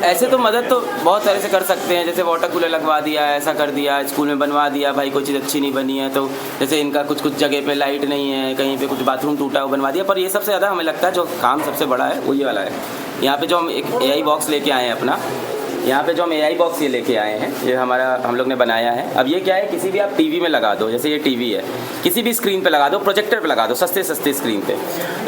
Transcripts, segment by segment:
ऐसे तो मदद तो बहुत तरह से कर सकते हैं, जैसे वाटर कूलर लगवा दिया, ऐसा कर दिया, स्कूल में बनवा दिया, भाई कोई चीज़ अच्छी नहीं बनी है तो जैसे इनका कुछ जगह पे लाइट नहीं है, कहीं पे कुछ बाथरूम टूटा वो बनवा दिया। पर ये सबसे ज़्यादा हमें लगता है जो काम सबसे बड़ा है वो ये वाला है। यहाँ पे जो हम एक AI बॉक्स लेके आए हैं अपना, यहाँ पे जो हम AI बॉक्स ये लेके आए हैं, ये हम लोग ने बनाया है। अब ये क्या है, किसी भी आप टीवी में लगा दो, जैसे ये टीवी है, किसी भी स्क्रीन पे लगा दो, प्रोजेक्टर पे लगा दो, सस्ते स्क्रीन पे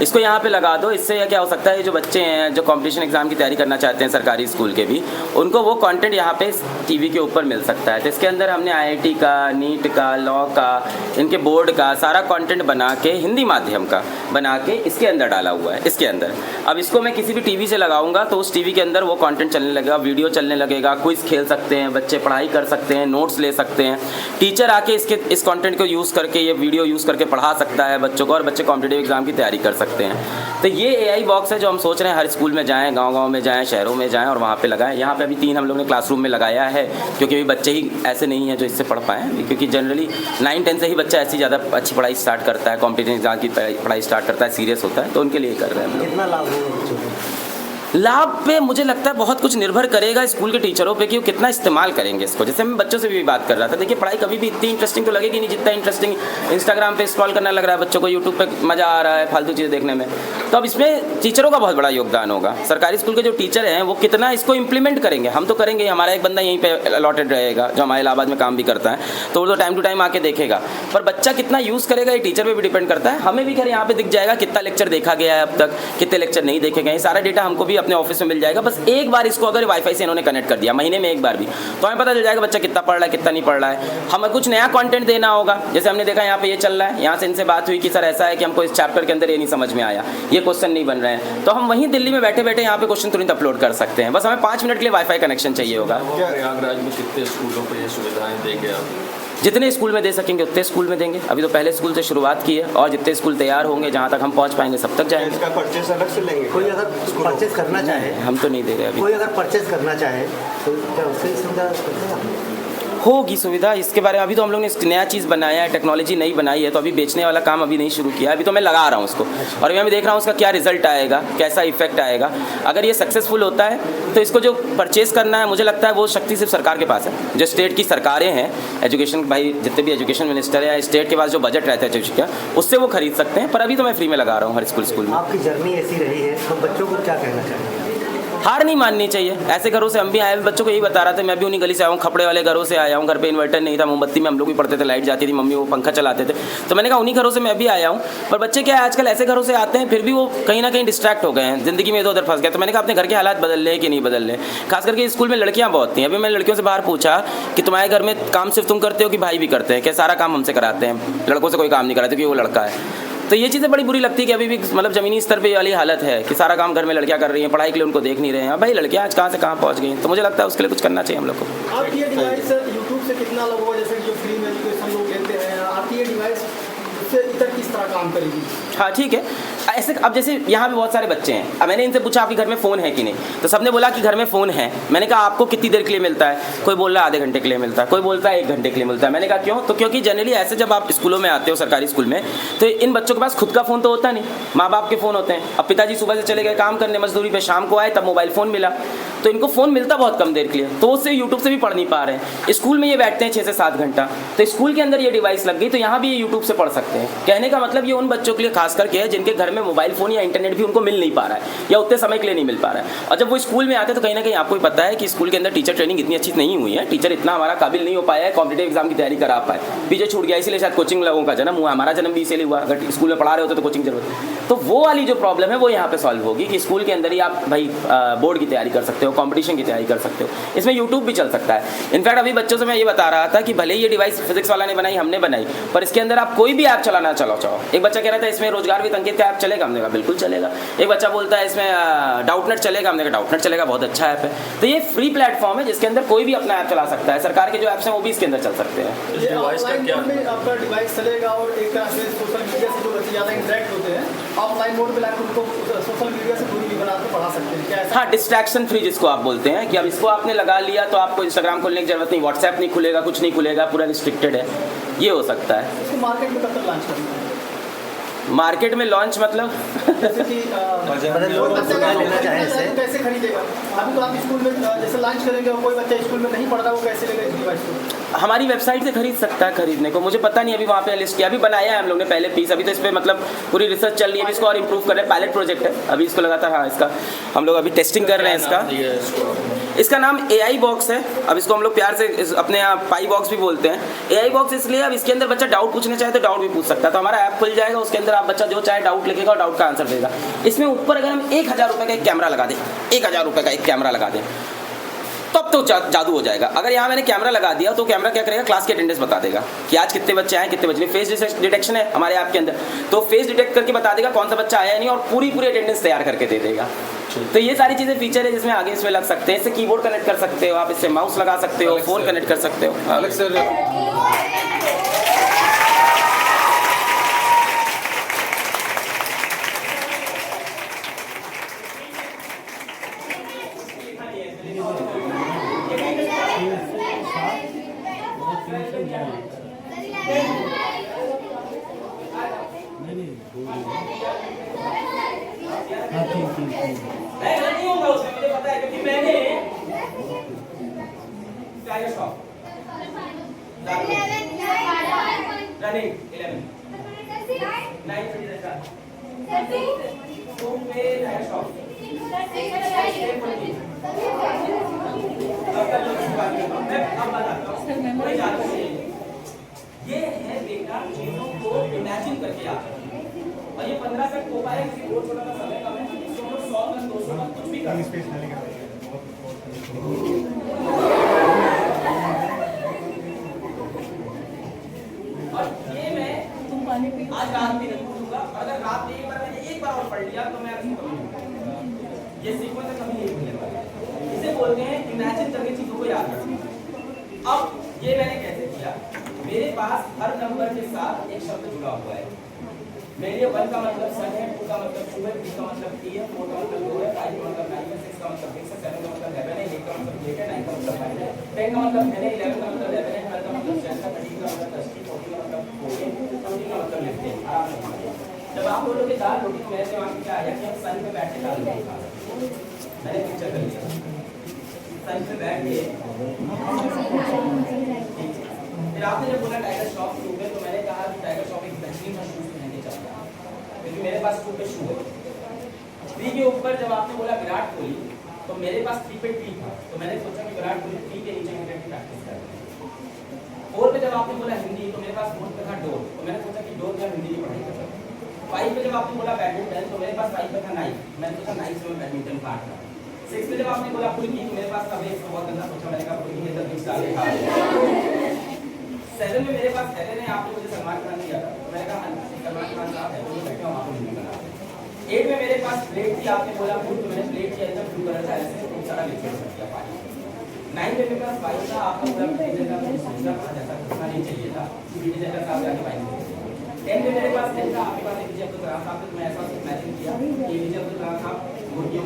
इसको यहाँ पे लगा दो। इससे क्या हो सकता है, जो बच्चे हैं जो कंपटीशन एग्जाम की तैयारी करना चाहते हैं सरकारी स्कूल के भी, उनको वो कंटेंट यहाँ पे टीवी के ऊपर मिल सकता है। तो इसके अंदर हमने IIT का, नीट का, लॉ का, इनके बोर्ड का सारा कंटेंट बना के, हिंदी माध्यम का बना के इसके अंदर डाला हुआ है। इसके अंदर अब इसको मैं किसी भी टीवी से लगाऊंगा तो उस टीवी के अंदर वो कंटेंट चलने लगेगा, वीडियो चलने लगेगा, क्विज खेल सकते हैं बच्चे, पढ़ाई कर सकते हैं, नोट्स ले सकते हैं, टीचर आके इस कंटेंट को यूज़ करके, ये वीडियो यूज़ करके पढ़ा सकता है बच्चों को, और बच्चे कॉम्पिटिटिव एग्जाम की तैयारी कर सकते हैं। तो ये AI बॉक्स है जो हम सोच रहे हैं हर स्कूल में जाएँ, गाँव में जाएँ, शहरों में जाएँ और वहाँ पर लगाएं। यहाँ पर अभी 3 हम लोग ने क्लासरूम में लगाया है, क्योंकि अभी बच्चे ही ऐसे नहीं हैं जो इससे पढ़ पाएँ, क्योंकि जनरली 9-10 से ही बच्चा ऐसी ज़्यादा अच्छी पढ़ाई स्टार्ट करता है, कॉम्पिटिटिव एग्जाम की पढ़ाई स्टार्ट करता है, सीरियस होता है, तो उनके लिए कर रहे हैं। कितना लाभ होगा बच्चों को? लाभ पे मुझे लगता है बहुत कुछ निर्भर करेगा स्कूल के टीचरों पे कि वो कितना इस्तेमाल करेंगे इसको। जैसे मैं बच्चों से भी बात कर रहा था, देखिए पढ़ाई कभी भी इतनी इंटरेस्टिंग तो लगेगी नहीं जितना इंटरेस्टिंग इंस्टाग्राम पे स्क्रॉल करना लग रहा है बच्चों को, यूट्यूब पे मज़ा आ रहा है फालतू चीज़ें देखने में। तो अब इसमें टीचरों का बहुत बड़ा योगदान होगा। सरकारी स्कूल के जो टीचर हैं वो कितना इसको इम्प्लीमेंट करेंगे। हम तो करेंगे, हमारा एक बंदा यहीं पर अलॉटेड रहेगा जो हमारे इलाहाबाद में काम भी करता है, तो वो तो टाइम टू टाइम आके देखेगा। पर बच्चा कितना यूज़ करेगा ये टीचर पर भी डिपेंड करता है। हमें भी खैर यहाँ पर दिख जाएगा कितना लेक्चर देखा गया है अब तक, कितने लेक्चर नहीं देखे गए, सारा डेटा हमको भी अपने ऑफिस में मिल जाएगा। बस एक बार इसको अगर वाईफाई से इन्होंने कनेक्ट कर दिया महीने में एक बार भी, तो हमें पता चल जाएगा बच्चा कितना पढ़ रहा है, कितना नहीं पढ़ रहा है। हमें कुछ नया कंटेंट देना होगा, जैसे हमने देखा यहाँ पे ये चल रहा है, यहाँ से इनसे बात हुई कि सर ऐसा है कि हमको इस चैप्टर के अंदर ये नहीं समझ में आया, ये क्वेश्चन नहीं बन रहे हैं, तो हम वहीं दिल्ली में बैठे बैठे यहाँ पे क्वेश्चन तुरंत अपलोड कर सकते हैं। बस हमें 5 मिनट के लिए वाईफाई कनेक्शन चाहिए होगा। प्रयागराज में कितने स्कूलों पर ये सुविधाएँ देंगे आप? जितने स्कूल में दे सकेंगे उतने स्कूल में देंगे। अभी तो पहले स्कूल से शुरुआत की है और जितने स्कूल तैयार होंगे जहाँ तक हम पहुँच पाएंगे सब तक जाएंगे। इसका परचेस अलग से लेंगे? कोई अगर परचेस करना चाहे, हम तो नहीं दे रहे अभी। कोई अगर परचेस करना चाहे तो क्या उससे सुविधा होगी सुविधा? इसके बारे में अभी तो हम लोग ने नया चीज़ बनाया है, टेक्नोलॉजी नई बनाई है, तो अभी बेचने वाला काम अभी नहीं शुरू किया है। अभी तो मैं लगा रहा हूँ उसको और मैं देख रहा हूँ उसका क्या रिजल्ट आएगा, कैसा इफेक्ट आएगा। अगर ये सक्सेसफुल होता है तो इसको जो परचेस करना है, मुझे लगता है वो शक्ति सिर्फ सरकार के पास है। जो स्टेट की सरकारें हैं, एजुकेशन भाई जितने भी एजुकेशन मिनिस्टर है या स्टेट के पास जो बजट रहता है एजुकेशन का, उससे वो खरीद सकते हैं। पर अभी तो मैं फ्री में लगा रहा हूँ हर स्कूल में। आपकी जर्नी ऐसी रही है तो बच्चों को क्या कहना चाहिए? हार नहीं माननी चाहिए। ऐसे घरों से हम भी आए, बच्चों को यही बता रहा था, मैं भी उन्हीं गली से आया हूँ, खपड़े वाले घरों से आया हूँ। घर पे इन्वर्टर नहीं था, मोमबत्ती में हम लोग भी पढ़ते थे, लाइट जाती थी, मम्मी वो पंखा चलाते थे, तो मैंने कहा उन्हीं घरों से मैं भी आया हूँ। पर बच्चे क्या है आजकल ऐसे घरों से आते हैं फिर भी वो कहीं ना कहीं डिस्ट्रैक्ट हो गए हैं, ज़िंदगी में इधर उधर फंस गए। तो मैंने कहा अपने घर के हालात बदल ले कि नहीं बदल ले। खास करके स्कूल में लड़कियाँ बहुत थी। अभी मैंने लड़कियों से बाहर पूछा कि तुम्हारे घर में काम सिर्फ तुम करते हो कि भाई भी करते हैं? क्या सारा काम हमसे कराते हैं, लड़कों से कोई काम नहीं कराते क्योंकि वो लड़का है। तो ये चीज़ें बड़ी बुरी लगती है कि अभी भी मतलब ज़मीनी स्तर पे वाली हालत है कि सारा काम घर में लड़कियां कर रही हैं, पढ़ाई के लिए उनको देख नहीं रहे हैं। भाई लड़कियां आज कहाँ से कहाँ पहुँच गई हैं, तो मुझे लगता है उसके लिए कुछ करना चाहिए हम लोग को। आपकी ये डिवाइस यूट्यूब से कितना लोग होगा, जैसे जो फ्री में एजुकेशन लोग लेते हैं, आपकी ये डिवाइस से इधर किस तरह काम करेगी? हाँ ठीक है। ऐसे अब जैसे यहाँ पे बहुत सारे बच्चे हैं, अब मैंने इनसे पूछा आपके घर में फ़ोन है कि नहीं, तो सबने बोला कि घर में फ़ोन है। मैंने कहा आपको कितनी देर के लिए मिलता है? कोई बोल रहा है आधे घंटे के लिए मिलता है, कोई बोलता है 1 घंटे के लिए मिलता है। मैंने कहा क्यों? तो क्योंकि जनरली ऐसे जब आप स्कूलों में आते हो सरकारी स्कूल में, तो इन बच्चों के पास खुद का फ़ोन तो होता नहीं, माँ बाप के फ़ोन होते हैं। अब पिताजी सुबह से चले गए काम करने मजदूरी पे, शाम को आए तब मोबाइल फ़ोन मिला, तो इनको फ़ोन मिलता बहुत कम देर के लिए, तो उससे यूट्यूब से भी पढ़ नहीं पा रहे हैं। स्कूल में ये बैठते हैं 6 से 7 घंटा, तो स्कूल के अंदर ये डिवाइस लग गई तो यहाँ भी ये यूट्यूब से पढ़ सकते हैं। कहने का मतलब ये उन बच्चों के लिए खास करके है जिनके घर में मोबाइल फ़ोन या इंटरनेट भी उनको मिल नहीं पा रहा है या उतने समय के लिए नहीं मिल पा रहा है। और जब वो स्कूल में आते हैं तो कहीं ना कहीं आपको भी पता है कि स्कूल के अंदर टीचर ट्रेनिंग इतनी अच्छी नहीं हुई है, टीचर इतना हमारा काबिल नहीं हो पाया है कॉम्पिटिटिव एग्जाम की तैयारी करा पाए, पीछे छूट गया। इसीलिए शायद कोचिंग लोगों का जन्म हुआ, हमारा जन्म भी इसीलिए हुआ। अगर स्कूल में पढ़ा रहे होते तो कोचिंग जरूरत है। तो वो वाली जो प्रॉब्लम है वो यहाँ पे सॉल्व होगी कि स्कूल के अंदर ही आप भाई बोर्ड की तैयारी कर सकते हो, कॉम्पिटिशन की तैयारी कर सकते हो। इसमें यूट्यूब भी चल सकता है। इनफैक्ट अभी बच्चों से मैं ये बता रहा था कि भले ही ये डिवाइस फिजिक्स वाला ने बनाई, हमने बनाई, पर इसके अंदर आप कोई भी ऐप चलाना चाहो। एक बच्चा कह रहा था इसमें रोजगार विद अंकित का ऐप चलेगा, हमने कहा बिल्कुल चलेगा। एक बच्चा बोलता है इसमें डाउटनेट चलेगा, हमने कहा डाउटनेट चलेगा, बहुत अच्छा ऐप है। तो ये फ्री प्लेटफॉर्म है जिसके अंदर कोई भी अपना ऐप चला सकता है। सरकार के जो ऐप्स हैं वो भी इसके अंदर चल सकते हैं। आपका डिवाइस चलेगा और एक तरह से सोशल मीडिया से जो बच्चे ज़्यादा इंटरेक्ट होते हैं, ऑफलाइन मोड पे लाकर उनको सोशल मीडिया से दूरी भी बना के पढ़ा सकते हैं। क्या ऐसा? हाँ, डिस्ट्रैक्शन फ्री जिसको आप बोलते हैं कि अब इसको आपने लगा लिया तो आपको इंस्टाग्राम खोलने की जरूरत नहीं, व्हाट्सएप नहीं खुलेगा, कुछ नहीं खुलेगा, पूरा रिस्ट्रिक्टेड है। ये हो सकता है। इसको मार्केट में कब तक लॉन्च करना है? मार्केट में लॉन्च मतलब जैसे कि मतलब लोग कोई बच्चा अगर लेना चाहे इससे कैसे खरीदेगा? अभी तो आप स्कूल में जैसे लॉन्च करेंगे और कोई बच्चा स्कूल में नहीं पढ़ रहा, वो कैसे लेगा इस डिवाइस को? हमारी वेबसाइट से खरीद सकता है खरीदने को, मुझे पता नहीं अभी वहाँ पे लिस्ट किया, अभी बनाया है हम लोग ने पहले पीस, अभी तो इस पर मतलब पूरी रिसर्च चल रही है, अभी इसको और इम्प्रूव कर रहे हैं, पायलट प्रोजेक्ट है अभी इसको लगातार। हाँ, इसका हम लोग अभी टेस्टिंग कर रहे हैं इसका नाम AI बॉक्स है। अब इसको हम लोग प्यार से अपने यहाँ पाई बॉक्स भी बोलते हैं। AI बॉक्स इसलिए अब इसके अंदर बच्चा डाउट पूछना चाहे तो डाउट भी पूछ सकता है, तो हमारा ऐप खुल जाएगा, उसके अंदर आप बच्चा जो चाहे डाउट लिखेगा और डाउट का आंसर देगा। इसमें ऊपर अगर हम 1000 रुपये का एक कैमरा लगा दें, 1000 रुपये का एक कैमरा लगा दें, तब तो जादू हो जाएगा। अगर यहाँ मैंने कैमरा लगा दिया तो कैमरा क्या करेगा, क्लास की अटेंडेंस बता देगा कि आज कितने बच्चे आए, कितने बच्चे। फेस डिटेक्शन है हमारे ऐप के अंदर, तो फेस डिटेक्ट करके बता देगा कौन सा बच्चा आया है नहीं, और पूरी अटेंडेंस तैयार करके दे देगा। तो ये सारी चीज़ें फीचर है जिसमें आगे इसमें लग सकते हैं। इससे कीबोर्ड कनेक्ट कर सकते हो आप, इससे माउस लगा सकते हो, फ़ोन कनेक्ट कर सकते हो। अलग सर नहीं होगा उसमें, मुझे पता है क्योंकि मैंने टाइगर शॉप रनिंग 11 9:30 2 पे टाइगर शॉप ये है बेटा चीजों को इमेजिन करके आता है, और ये 15 सेकंड हो पाएगा किसी बहुत छोटा सा समय कम है, इसको हम लोग 100 में 200 में कुछ भी कर सकते हैं। और ये मैं आज रात भी नहीं भूलूंगा, अगर रात में एक बार और पढ़ लिया तो मैं कभी नहीं भूलूंगा। ये सीक्वेंस कभी नहीं भूलने वाला। इसे बोलते हैं इमेजिन करके चीजों को याद रखना। अब ये मैंने कैसे किया, मेरे पास हर नंबर के साथ एक शब्द जुड़ा हुआ है। मेरे लिए 1 का मतलब सन है, 2 का मतलब 2 है, 3 का मतलब 3 है, 4 का मतलब 2 है, 5 का मतलब 9 है, 6 का मतलब 6 है, 7 का मतलब 11 है, 8 का मतलब 8 है, 9 का मतलब 5 है, 10 का मतलब 10 है, 11 का मतलब 11 है, 12 का मतलब 12 है, 13 का मतलब 10 है, 14 का मतलब 14 है, 15 का मतलब 15 आराम से मानिए। जब आप बोलोगे दाल रोटी तो मेरे दिमाग में क्या आया कि हम सन पे बैठ के दाल रोटी खा सकते हैं। मैंने पिक्चर कर लिया सन पे बैठ के। फिर आपने जब बोला टाइगर शॉप शू है, तो मैंने कहा कि टाइगर शॉप एक बेहतरीन शूज पहनने चलता है, क्योंकि मेरे पास 2 पे शू है। 3 के ऊपर जब आपने बोला विराट कोहली, तो मेरे पास 3 पे टी था, तो मैंने सोचा कि विराट कोहली 3 के नीचे क्रिकेट की प्रैक्टिस कर रहे हैं। 4 पे जब आपने बोला हिंदी, तो मेरे पास 4 पे था डोर, तो मैंने सोचा कि डोर में हिंदी की पढ़ाई कर सकते हैं। 5 पे जब आपने बोला बैडमिंटन, तो मेरे पास 5 पे था नाइफ, मैंने सोचा नाइफ से मैं बैडमिंटन काट रहा। 6 पे जब आपने बोला फुल्की, तो मेरे पास कभी बहुत गंदा सोचा, मैंने कहा फुल्की के अंदर मिक्स डाले। 7 में मेरे पास हेलेन है, आपने मुझे सलमान खान दिया था, तो मैंने कहा सलमान खान साहब है, तो बैठे हम आपको हिंदी बना दें। 8 में मेरे पास प्लेट थी, आपने बोला फूड, तो मैंने प्लेट के अंदर ब्लू कलर का ऐसे खूब सारा लिक्विड भर दिया पानी। 9 में मेरे पास वाइट था, आपने बोला डिजाइन का कुछ सोचना था, जैसा कुछ नहीं चाहिए था, डिजाइन का साथ जाके वाइट। 10 में मेरे पास था, आपके पास एक अब्दुल कलाम साहब, तो मैं ऐसा मैचिंग किया कि अब्दुल कलाम साहब मुर्गियों